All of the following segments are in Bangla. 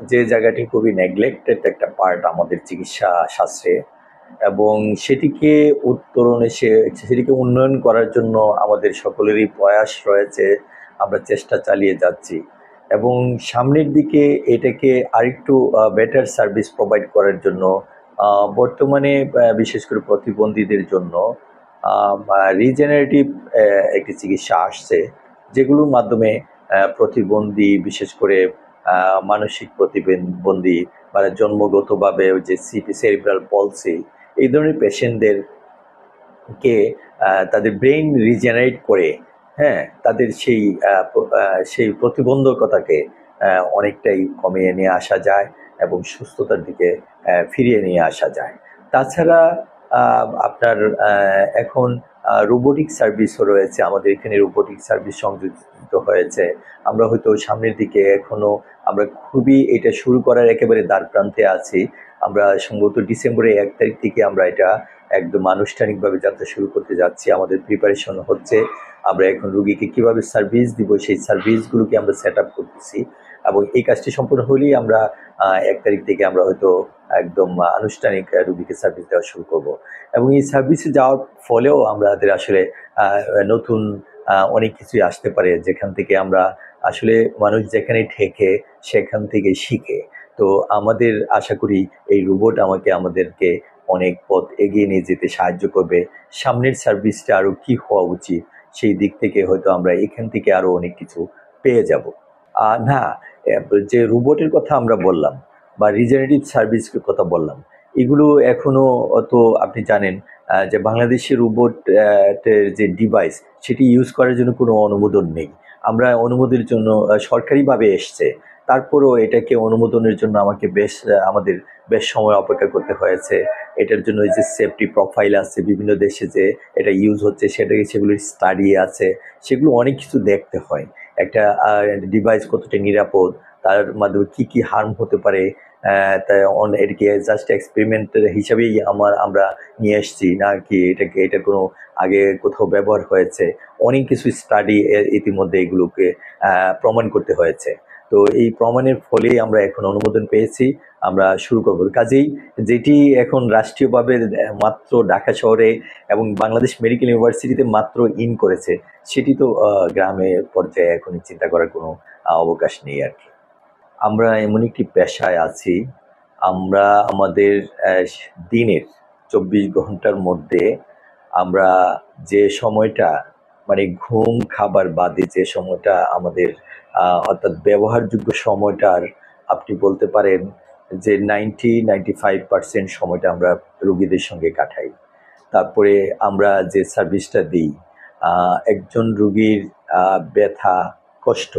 যে জায়গাটি খুবই নেগলেক্টেড একটা পার্ট আমাদের চিকিৎসা শাস্ত্রে, এবং সেটিকে সেটিকে উন্নয়ন করার জন্য আমাদের সকলেরই প্রয়াস রয়েছে। আমরা চেষ্টা চালিয়ে যাচ্ছি এবং সামনের দিকে এটাকে আরেকটু বেটার সার্ভিস প্রোভাইড করার জন্য বর্তমানে বিশেষ করে প্রতিবন্ধীদের জন্য রিজেনারেটিভ একটি চিকিৎসা আসছে, যেগুলোর মাধ্যমে প্রতিবন্ধী, বিশেষ করে মানসিক প্রতিবন্ধী বা জন্মগতভাবে ওই যে সেরিব্রাল পলসি, এই ধরনের পেশেন্টদেরকে তাদের ব্রেইন রিজেনারেট করে, হ্যাঁ, তাদের সেই প্রতিবন্ধকতাকে অনেকটাই কমিয়ে নিয়ে আসা যায় এবং সুস্থতার দিকে ফিরিয়ে নিয়ে আসা যায়। তাছাড়া আপনার এখন রোবোটিক সার্ভিসও রয়েছে, আমাদের এখানে রোবোটিক সার্ভিস সংযোজিত হয়েছে। আমরা হয়তো সামনের দিকে এখনও আমরা খুবই এটা শুরু করার একেবারে দ্বারপ্রান্তে আছি। আমরা সম্ভবত ডিসেম্বরের 1 তারিখ থেকে আমরা এটা একদম আনুষ্ঠানিকভাবে যাত্রা শুরু করতে যাচ্ছি। আমাদের প্রিপারেশন হচ্ছে, আমরা এখন রুগীকে কীভাবে সার্ভিস দিব সেই সার্ভিসগুলোকে আমরা সেট আপ করতেছি, এবং এই কাজটি সম্পূর্ণ হলেই আমরা 1 তারিখ থেকে আমরা হয়তো একদম আনুষ্ঠানিক রুগীকে সার্ভিস দেওয়া শুরু করব। এবং এই সার্ভিসে যাওয়ার ফলেও আমাদের আসলে নতুন অনেক কিছুই আসতে পারে, যেখান থেকে আমরা আসলে মানুষ যেখানে ঠেকে সেখান থেকে শিখে। তো আমাদের আশা করি এই রোবট আমাদেরকে অনেক পথ এগিয়ে নিয়ে যেতে সাহায্য করবে। সামনের সার্ভিসটা আরও কী হওয়া উচিত সেই দিক থেকে হয়তো আমরা এখান থেকে আরও অনেক কিছু পেয়ে যাব। না, যে রোবটের কথা আমরা বললাম বা রিজেনারেটিভ সার্ভিসের কথা বললাম, এগুলো এখনও তো আপনি জানেন যে বাংলাদেশের রোবট যে ডিভাইস সেটি ইউজ করার জন্য কোনো অনুমোদন নেই। আমরা অনুমোদনের জন্য সরকারিভাবে এসছে, তারপরেও এটাকে অনুমোদনের জন্য আমাদের বেশ সময় অপেক্ষা করতে হয়েছে। এটার জন্য এই যে সেফটি প্রোফাইল আছে বিভিন্ন দেশে যে এটা ইউজ হচ্ছে সেগুলোর স্টাডি আছে, সেগুলো অনেক কিছু দেখতে হয়। একটা ডিভাইস কতটা নিরাপদ, তার মাধ্যমে কি হার্ম হতে পারে, তাই এটাকে জাস্ট এক্সপেরিমেন্ট হিসাবেই আমরা নিয়ে এসেছি নাকি এটার কোনো আগে কোথাও ব্যবহার হয়েছে, অনেক কিছু স্টাডি ইতিমধ্যে এগুলোকে প্রমাণ করতে হয়েছে। তো এই প্রমাণের ফলেই আমরা এখন অনুমোদন পেয়েছি, আমরা শুরু করব। কাজেই যেটি এখন রাষ্ট্রীয়ভাবে মাত্র ঢাকা শহরে এবং বাংলাদেশ মেডিকেল ইউনিভার্সিটিতে মাত্র ইন করেছে, সেটি তো গ্রামের পর্যায়ে এখন চিন্তা করার কোনো অবকাশ নেই আর কি। আমরা এমন একটি পেশায় আছি, আমরা আমাদের দিনের 24 ঘন্টার মধ্যে আমরা যে সময়টা মানে ঘুম খাবার বাদে যে সময়টা আমাদের অর্থাৎ ব্যবহারযোগ্য সময়টার আপনি বলতে পারেন যে 95% সময়টা আমরা রোগীদের সঙ্গে কাটাই। তারপরে আমরা যে সার্ভিসটা দিই, একজন রোগীর ব্যথা কষ্ট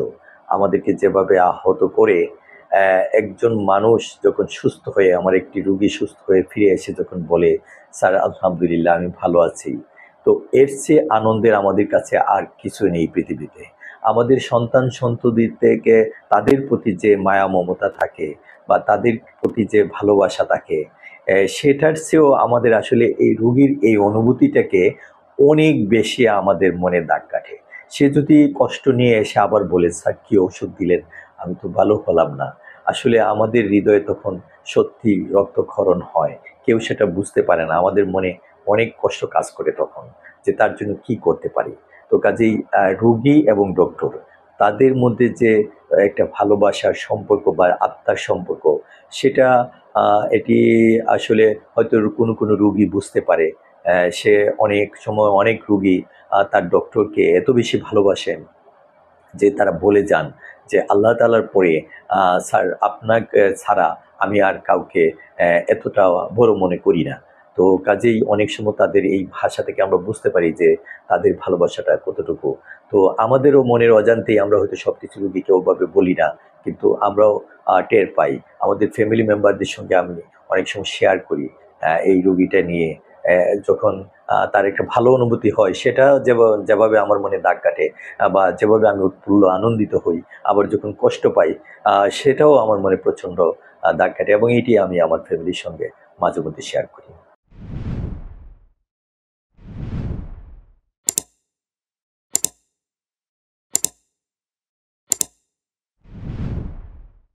আমাদেরকে যেভাবে আহত করে, একজন মানুষ যখন সুস্থ হয়ে, আমার একটি রোগী সুস্থ হয়ে ফিরে এসে যখন বলে, স্যার আলহামদুলিল্লাহ আমি ভালো আছি, তো এর চেয়ে আনন্দের আমাদের কাছে আর কিছু নেই পৃথিবীতে। আমাদের সন্তান সন্ততি থেকে তাদের প্রতি যে মায়া মমতা থাকে বা তাদের প্রতি যে ভালোবাসা থাকে, সেটার চেয়েও আমাদের আসলে এই রোগীর এই অনুভূতিটাকে অনেক বেশি আমাদের মনে দাগ কাটে। সে যদি কষ্ট নিয়ে এসে আবার বলে, স্যার কী ওষুধ দিলেন, আমি তো ভালো হলাম না, আসলে আমাদের হৃদয়ে তখন সত্যি রক্তক্ষরণ হয়। কেউ সেটা বুঝতে পারে না, আমাদের মনে অনেক কষ্ট কাজ করে তখন, যে তার জন্য কি করতে পারি। তো কাজেই রোগী এবং ডক্টর তাদের মধ্যে যে একটা ভালোবাসার সম্পর্ক বা আত্মার সম্পর্ক, সেটা এটি আসলে হয়তো কোনো রোগী বুঝতে পারে। সে অনেক সময় অনেক রোগী তার ডক্টরকে এত বেশি ভালোবাসেন যে তারা বলে যান যে আল্লাহ তাআলার পরে স্যার আপনাকে ছাড়া আমি আর কাউকে এতটা বড় মনে করি না। তো কাজেই অনেক সময় তাদের এই ভাষা থেকে আমরা বুঝতে পারি যে তাদের ভালোবাসাটা কতটুকু। তো আমাদেরও মনের অজান্তেই আমরা হয়তো সব কিছু রোগীকে ওভাবে বলি না, কিন্তু আমরাও টের পাই। আমাদের ফ্যামিলি মেম্বারদের সঙ্গে আমি অনেক সময় শেয়ার করি এই রোগীটা নিয়ে। যখন তার একটা ভালো অনুভূতি হয়, সেটা যেভাবে আমার মনে দাগ কাটে বা যেভাবে আমি উৎফুল্ল আনন্দিত হই, আবার যখন কষ্ট পাই সেটাও আমার মনে প্রচণ্ড দাগ কাটে, এবং এটি আমি আমার ফ্যামিলির সঙ্গে মাঝে মধ্যে শেয়ার করি।